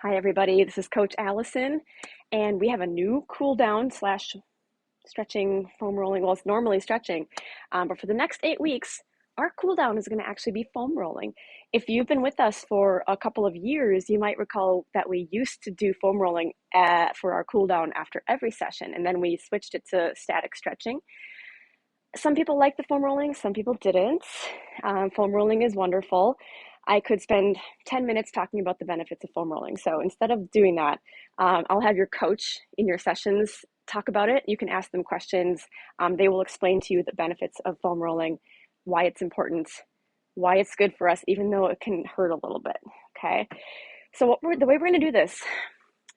Hi, everybody. This is Coach Allison, and we have a new cool down slash stretching foam rolling. Well, it's normally stretching, but for the next 8 weeks, our cool down is going to actually be foam rolling. If you've been with us for a couple of years, you might recall that we used to do foam rolling for our cool down after every session, and then we switched it to static stretching. Some people like the foam rolling, some people didn't. Foam rolling is wonderful. I could spend 10 minutes talking about the benefits of foam rolling. So instead of doing that, I'll have your coach in your sessions talk about it. You can ask them questions. They will explain to you the benefits of foam rolling, why it's important, why it's good for us, even though it can hurt a little bit. Okay. So the way we're going to do this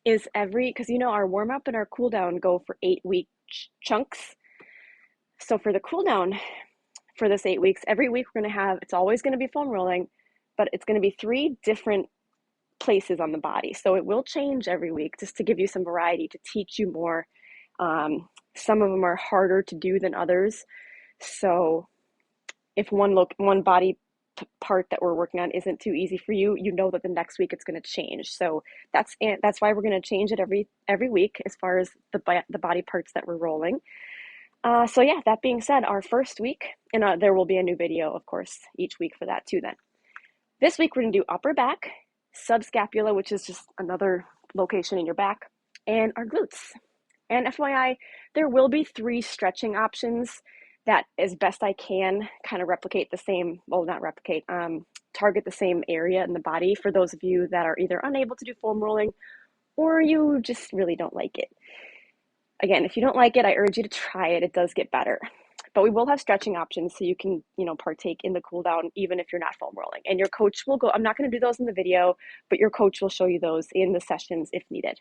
is because our warm up and our cool down go for 8-week chunks. So for the cool down for this 8 weeks, every week we're going to have, it's always going to be foam rolling, but it's going to be 3 different places on the body. So it will change every week just to give you some variety, to teach you more. Some of them are harder to do than others. So if one body part that we're working on isn't too easy for you, you know that the next week it's going to change. So that's why we're going to change it every week as far as the body parts that we're rolling. So yeah, that being said, our first week, and there will be a new video, of course, each week for that too then. This week we're going to do upper back, subscapula, which is just another location in your back, and our glutes. And FYI, there will be 3 stretching options that, as best I can, kind of replicate the same, well, not replicate, target the same area in the body for those of you that are either unable to do foam rolling or you just really don't like it. Again, if you don't like it, I urge you to try it. It does get better. But we will have stretching options so you can, partake in the cool down even if you're not foam rolling. And your coach will go, I'm not going to do those in the video, but your coach will show you those in the sessions if needed.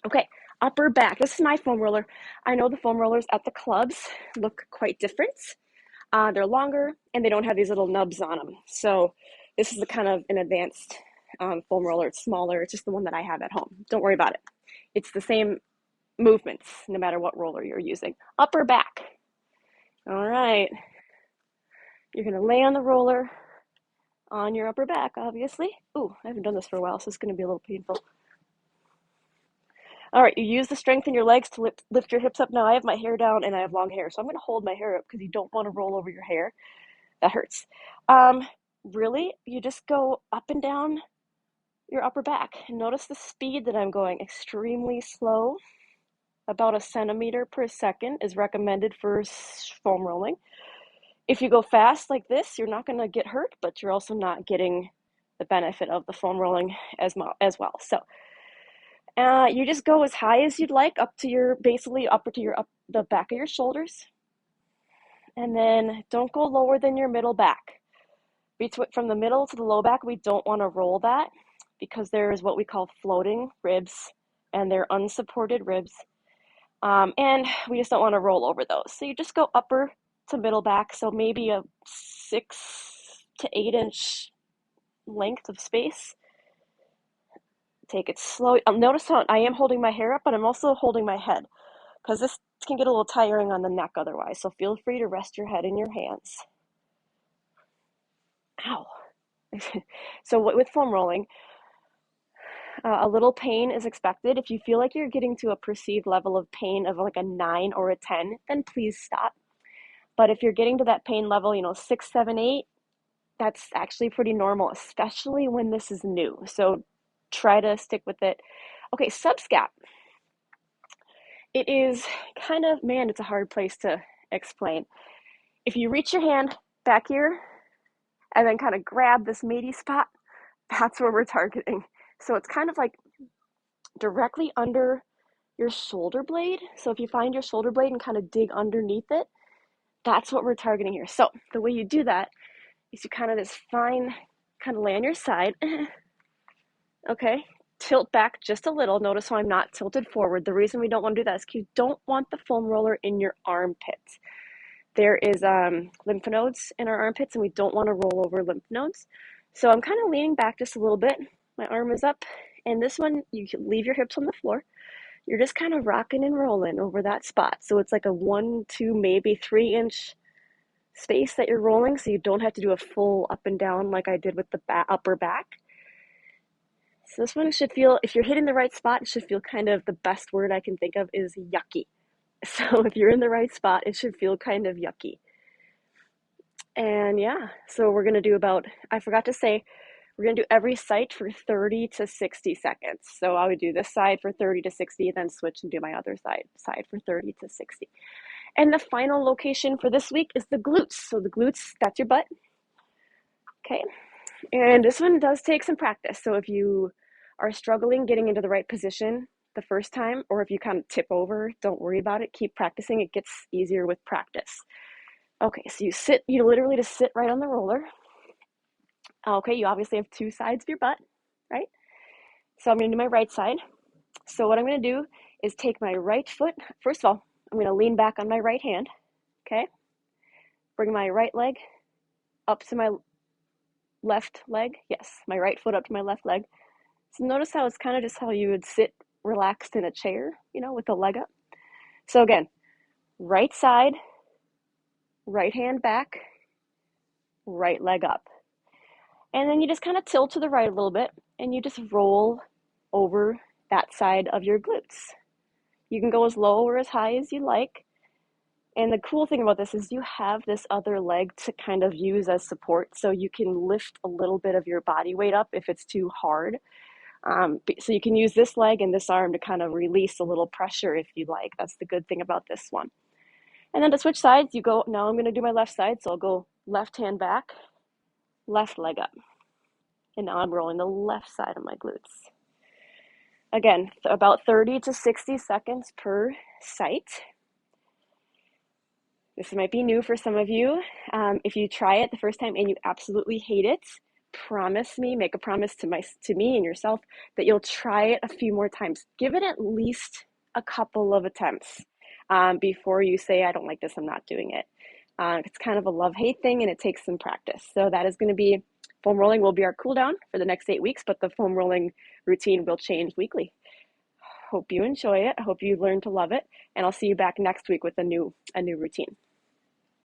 Okay, upper back. This is my foam roller. I know the foam rollers at the clubs look quite different. They're longer and they don't have these little nubs on them. So this is an advanced foam roller. It's smaller. It's just the one that I have at home. Don't worry about it. It's the same movements no matter what roller you're using. Upper back. All right. You're going to lay on the roller on your upper back, obviously. Ooh, I haven't done this for a while, so it's going to be a little painful. All right, you use the strength in your legs to lift your hips up. Now, I have my hair down and I have long hair, so I'm going to hold my hair up because you don't want to roll over your hair. That hurts. Really, you just go up and down your upper back. And notice the speed that I'm going. Extremely slow. About a centimeter per second is recommended for foam rolling. If you go fast like this, you're not going to get hurt, but you're also not getting the benefit of the foam rolling as well. So you just go as high as you'd like, up to the back of your shoulders. And then don't go lower than your middle back. From the middle to the low back, we don't want to roll that because there is what we call floating ribs, and they're unsupported ribs. And we just don't want to roll over those. So you just go upper to middle back, so maybe a 6 to 8 inch length of space. Take it slow. Notice how I am holding my hair up, but I'm also holding my head because this can get a little tiring on the neck otherwise. So feel free to rest your head in your hands. Ow. So with foam rolling, a little pain is expected. If you feel like you're getting to a perceived level of pain of like a 9 or a 10, then please stop. But if you're getting to that pain level, 6, 7, 8, that's actually pretty normal, especially when this is new. So try to stick with it. Okay, subscap. It is it's a hard place to explain. If you reach your hand back here and then kind of grab this meaty spot, that's where we're targeting. So it's kind of like directly under your shoulder blade. So if you find your shoulder blade and kind of dig underneath it, that's what we're targeting here. So the way you do that is you kind of lay on your side. Okay, tilt back just a little. Notice how I'm not tilted forward. The reason we don't want to do that is because you don't want the foam roller in your armpits. There is lymph nodes in our armpits, and we don't want to roll over lymph nodes. So I'm kind of leaning back just a little bit. My arm is up, and this one, you can leave your hips on the floor. You're just kind of rocking and rolling over that spot. So it's like a 1, 2, maybe 3 inch space that you're rolling, so you don't have to do a full up and down like I did with the upper back. So this one should feel, if you're hitting the right spot, it should feel kind of, the best word I can think of is yucky. So if you're in the right spot, it should feel kind of yucky. And yeah, so we're gonna do about, I forgot to say, we're gonna do every site for 30 to 60 seconds. So I would do this side for 30 to 60, then switch and do my other side for 30 to 60. And the final location for this week is the glutes. So the glutes, that's your butt. Okay. And this one does take some practice. So if you are struggling getting into the right position the first time, or if you kind of tip over, don't worry about it. Keep practicing. It gets easier with practice. Okay, so you literally just sit right on the roller. Okay, you obviously have two sides of your butt, right? So I'm gonna do my right side. So what I'm gonna do is take my right foot. First of all, I'm gonna lean back on my right hand, okay? Bring my right leg up to my left leg. Yes, my right foot up to my left leg. So notice how it's kind of just how you would sit relaxed in a chair, with the leg up. So again, right side, right hand back, right leg up. And then you just kind of tilt to the right a little bit and you just roll over that side of your glutes. You can go as low or as high as you like. And the cool thing about this is you have this other leg to kind of use as support, so you can lift a little bit of your body weight up if it's too hard. So you can use this leg and this arm to kind of release a little pressure if you like. That's the good thing about this one. And then to switch sides, you go, now I'm going to do my left side, so I'll go left hand back, left leg up. And now I'm rolling the left side of my glutes. Again, about 30 to 60 seconds per site. This might be new for some of you. If you try it the first time and you absolutely hate it, make a promise to me and yourself that you'll try it a few more times. Give it at least a couple of attempts before you say, I don't like this, I'm not doing it. It's kind of a love-hate thing and it takes some practice. So that is going to be, foam rolling will be our cool down for the next 8 weeks, but the foam rolling routine will change weekly. Hope you enjoy it. I hope you learn to love it, and I'll see you back next week with a new routine.